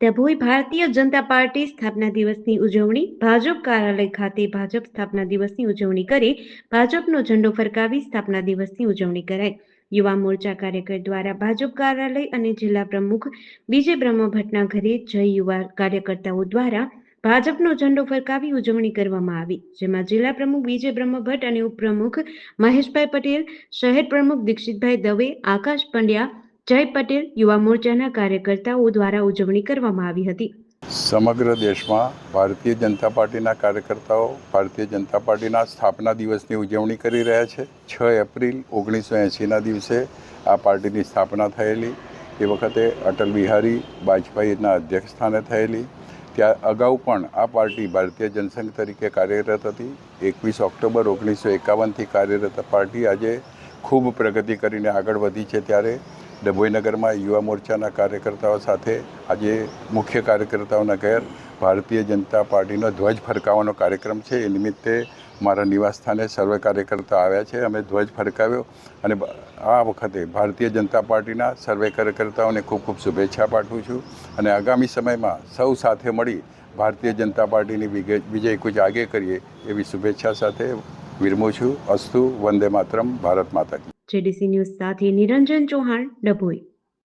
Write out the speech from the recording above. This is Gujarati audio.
ડભોઈ ભારતીય જનતા પાર્ટી સ્થાપના દિવસની ઉજવણી ભાજપ કાર્યાલય ખાતે ભાજપ સ્થાપના દિવસની ઉજવણી કરી ભાજપનો ઝંડો ફરકાવી સ્થાપના દિવસની ઉજવણી કરાઈ। યુવા મોરચા કાર્યકર દ્વારા ભાજપ કાર્યાલય અને જિલ્લા પ્રમુખ બીજે બ્રહ્મભટ્ટના ઘરે જઈ યુવા કાર્યકર્તાઓ દ્વારા ભાજપનો ઝંડો ફરકાવી ઉજવણી કરવામાં આવી, જેમાં જિલ્લા પ્રમુખ બીજે બ્રહ્મભટ્ટ અને ઉપપ્રમુખ મહેશભાઈ પટેલ, શહેર પ્રમુખ દીક્ષિતભાઈ દવે, આકાશ પંડ્યા, જય પટેલ યુવા મોરચાના કાર્યકર્તાઓ દ્વારા ઉજવણી કરવામાં આવી હતી। સમગ્ર દેશમાં ભારતીય જનતા પાર્ટીના કાર્યકર્તાઓ ભારતીય જનતા પાર્ટીના સ્થાપના દિવસની ઉજવણી કરી રહ્યા છે। 6 એપ્રિલ 1980ના દિવસે આ પાર્ટીની સ્થાપના થયેલી। એ વખતે અટલ બિહારી વાજપેયીના અધ્યક્ષ સ્થાને થયેલી। ત્યાં અગાઉ પણ આ પાર્ટી ભારતીય જનસંઘ તરીકે કાર્યરત હતી। 21 ઓક્ટોબર 1951થી કાર્યરત પાર્ટી આજે ખૂબ પ્રગતિ કરીને આગળ વધી છે। ત્યારે ડભોઈ નગરમાં યુવા મોરચાના કાર્યકર્તાઓ સાથે આજે મુખ્ય કાર્યકર્તાઓના ઘેર ભારતીય જનતા પાર્ટીનો ધ્વજ ફરકાવવાનો કાર્યક્રમ છે। એ નિમિત્તે મારા નિવાસ સ્થાને સર્વે કાર્યકર્તા આવ્યા છે। અમે ધ્વજ ફરકાવ્યો અને આ વખતે ભારતીય જનતા પાર્ટીના સર્વે કાર્યકર્તાઓને ખૂબ ખૂબ શુભેચ્છા પાઠવું છું અને આગામી સમયમાં સૌ સાથે મળી ભારતીય જનતા પાર્ટીની વિજય કૂચ આગે કરીએ એવી શુભેચ્છા સાથે વિરમું છું। અસ્તુ, વંદે માતરમ, ભારત માતા કી। જેડીસી ન્યૂઝ સાથે નિરંજન ચૌહાણ, ડભોઈ।